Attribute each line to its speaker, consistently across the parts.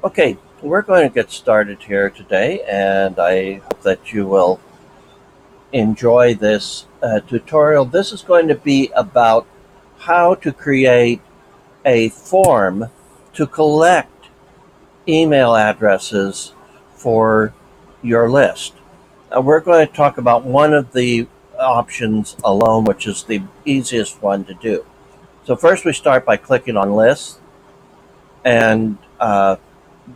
Speaker 1: Okay, we're going to get started here today, and I hope that you will enjoy this tutorial. This is going to be about how to create a form to collect email addresses for your list. We're going to talk about one of the options alone, which is the easiest one to do. So, first, we start by clicking on Lists, and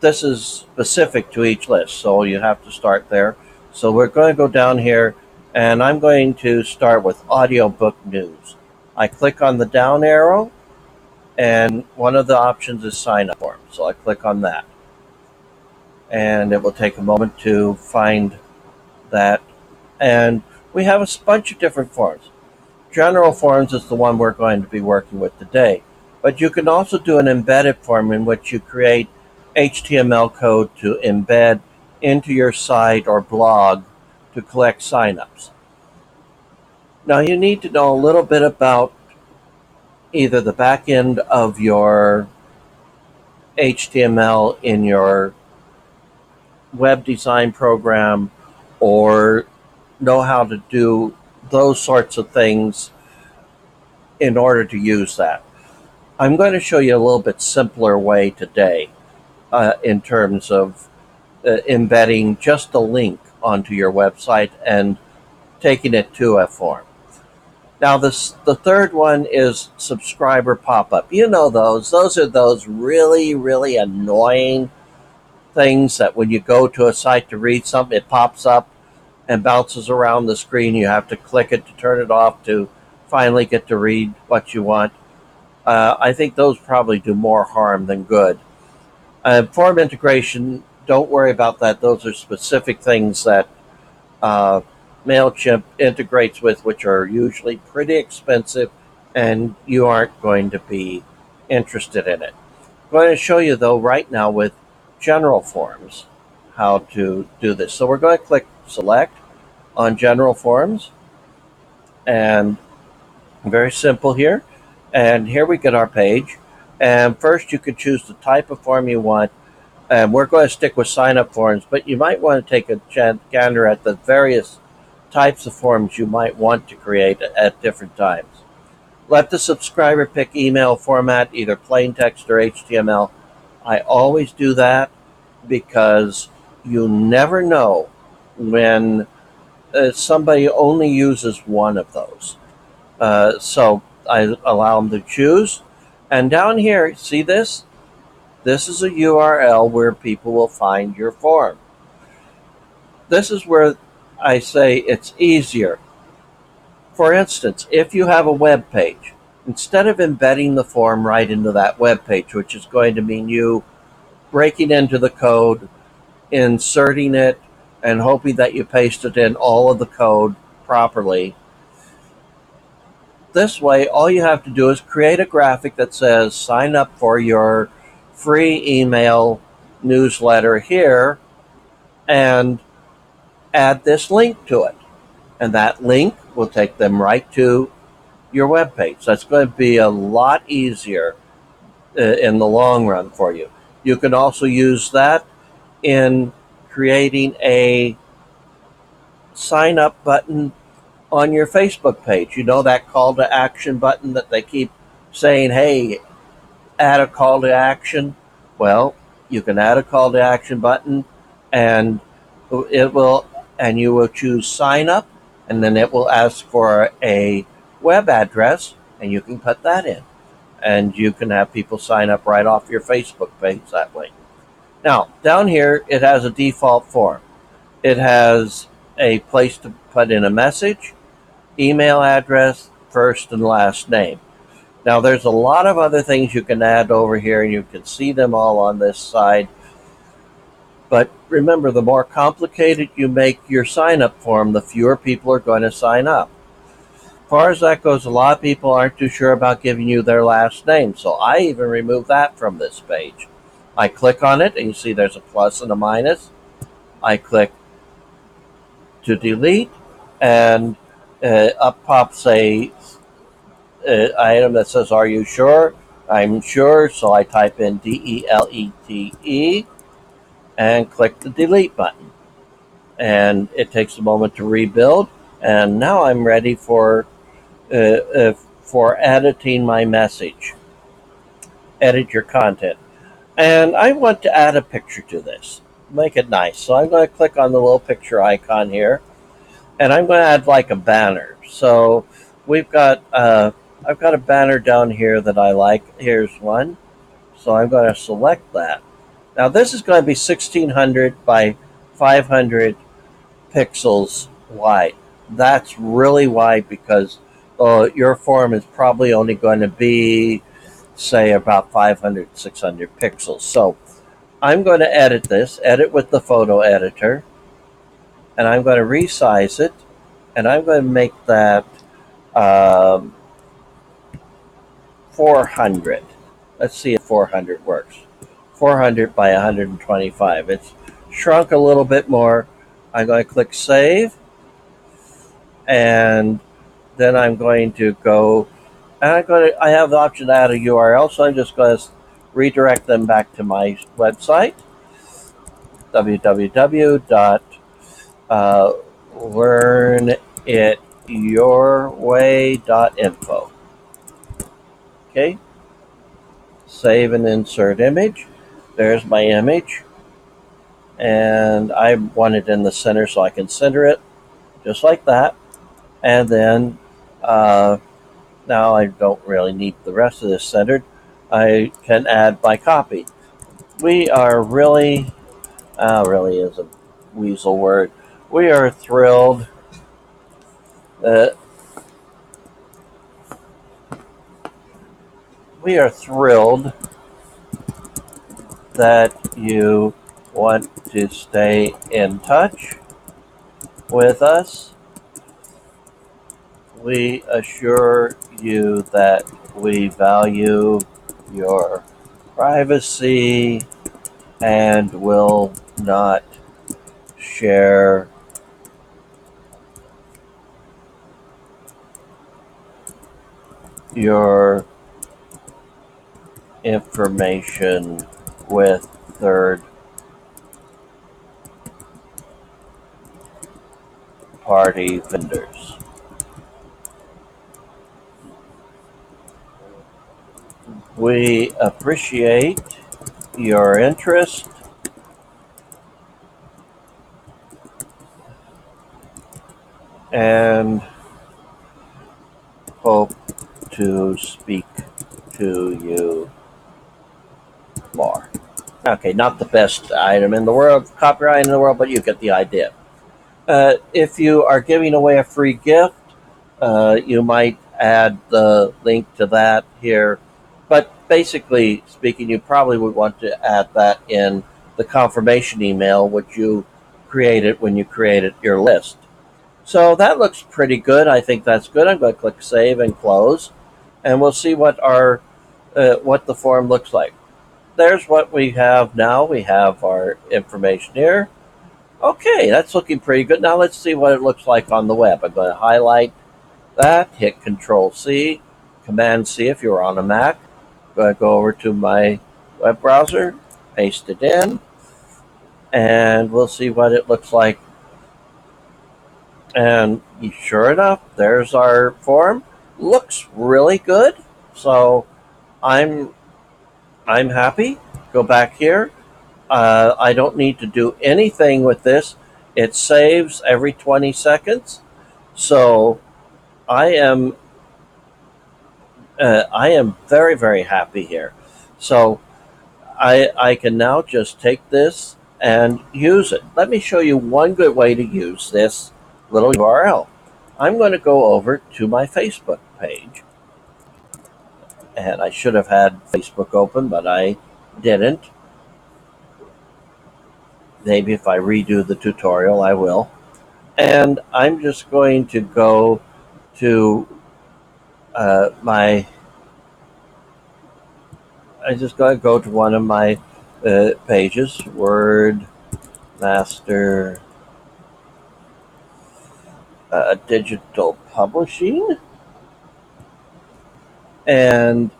Speaker 1: this is specific to each list, so you have to start there. So we're going to go down here, and I'm going to start with audiobook news. I click on the down arrow, and one of the options is sign up form. So I click on that, and it will take a moment to find that. And we have a bunch of different forms. General forms is the one we're going to be working with today. But you can also do an embedded form in which you create HTML code to embed into your site or blog to collect signups. Now, you need to know a little bit about either the back end of your HTML in your web design program or know how to do those sorts of things in order to use that. I'm going to show you a little bit simpler way today in terms of embedding just a link onto your website and taking it to a form. Now, the third one is subscriber pop-up. You know those. Those are those really, really annoying things that when you go to a site to read something, it pops up and bounces around the screen. You have to click it to turn it off to finally get to read what you want. I think those probably do more harm than good. Form integration, don't worry about that. Those are specific things that uh, MailChimp integrates with, which are usually pretty expensive, and you aren't going to be interested in it. I'm going to show you, though, right now with general forms how to do this. So we're going to click Select on General Forms, and very simple here. And here we get our page. And first, you can choose the type of form you want. And we're going to stick with sign up forms, but you might want to take a gander at the various types of forms you might want to create at different times. Let the subscriber pick email format, either plain text or HTML. I always do that because you never know when somebody only uses one of those. So I allow them to choose. And down here, see this? This is a URL where people will find your form. This is where I say it's easier. For instance, if you have a web page, instead of embedding the form right into that web page, which is going to mean you breaking into the code, inserting it, and hoping that you pasted in all of the code properly, this way, all you have to do is create a graphic that says sign up for your free email newsletter here and add this link to it. And that link will take them right to your web page. That's going to be a lot easier in the long run for you. You can also use that in creating a sign up button on your Facebook page. You know that call to action button that they keep saying, hey, add a call to action? Well, you can add a call to action button and it will, and you will choose sign up, and then it will ask for a web address, and you can put that in. And you can have people sign up right off your Facebook page that way. Now, down here, it has a default form. It has a place to put in a message, email address, first and last name. Now, there's a lot of other things you can add over here, and you can see them all on this side. But remember, the more complicated you make your sign-up form, the fewer people are going to sign up. As far as that goes, a lot of people aren't too sure about giving you their last name, so I even remove that from this page. I click on it, and you see there's a plus and a minus. I click to delete, and up pops a item that says, are you sure? I'm sure, so I type in DELETE and click the delete button. And it takes a moment to rebuild. And now I'm ready for editing my message. Edit your content. And I want to add a picture to this. Make it nice. So I'm going to click on the little picture icon here, and I'm going to add like a banner. So we've got I've got a banner down here that I like. Here's one. So I'm going to select that. Now this is going to be 1600 by 500 pixels wide. That's really wide because your form is probably only going to be, say, about 500, 600 pixels. So I'm going to edit this, edit with the photo editor, and I'm going to resize it, and I'm going to make that um, 400. Let's see if 400 works. 400 by 125. It's shrunk a little bit more. I'm going to click Save, and then I'm going to go, and I have the option to add a URL, so I'm just going to redirect them back to my website, www.learnityourway.info. Okay, save and insert image. There's my image, and I want it in the center so I can center it just like that. And then now I don't really need the rest of this centered. I can add my copy. We are really is a weasel word. We are thrilled that we are thrilled that you want to stay in touch with us. We assure you that we value your privacy and will not share your information with third party vendors. We appreciate your interest and hope to speak to you more. Okay, not the best item in the world, copyright in the world, but you get the idea. If you are giving away a free gift, you might add the link to that here. But basically speaking, you probably would want to add that in the confirmation email, which you created when you created your list. So that looks pretty good. I think that's good. I'm going to click Save and Close, and we'll see what the form looks like. There's what we have now. We have our information here. Okay, that's looking pretty good. Now let's see what it looks like on the web. I'm going to highlight that, hit Control C, Command C if you're on a Mac. I'm going to go over to my web browser, paste it in, and we'll see what it looks like. And sure enough, there's our form. Looks really good. So I'm happy. Go back here. I don't need to do anything with this. It saves every 20 seconds. So I am very, very happy here. So I can now just take this and use it. Let me show you one good way to use this little URL. I'm going to go over to my Facebook page. And I should have had Facebook open, but I didn't. Maybe if I redo the tutorial, I will. And I'm just going to go to I'm just going to go to one of my pages, Word Master Digital Publishing. And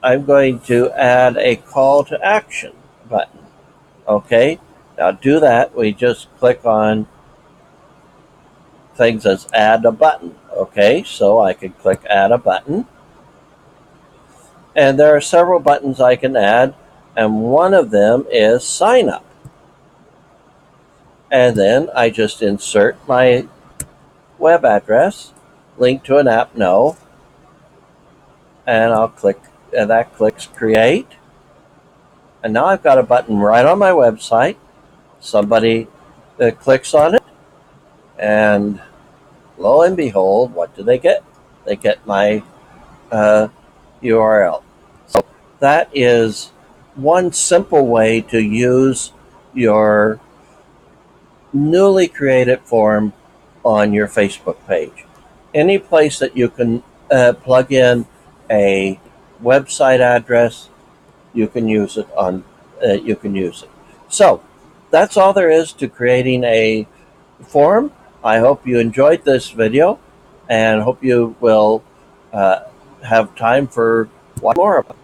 Speaker 1: I'm going to add a call to action button. Okay, now do that. We just click on things as add a button. Okay, so I can click add a button. And there are several buttons I can add, and one of them is sign up. And then I just insert my web address, link to an app, no, and I'll click, and that clicks create. And now I've got a button right on my website. Somebody clicks on it, and lo and behold, what do they get? They get my URL. So that is one simple way to use your newly created form on your Facebook page. Any place that you can plug in a website address, you can use it on. You can use it. So that's all there is to creating a form. I hope you enjoyed this video, and hope you will have time for one more of it.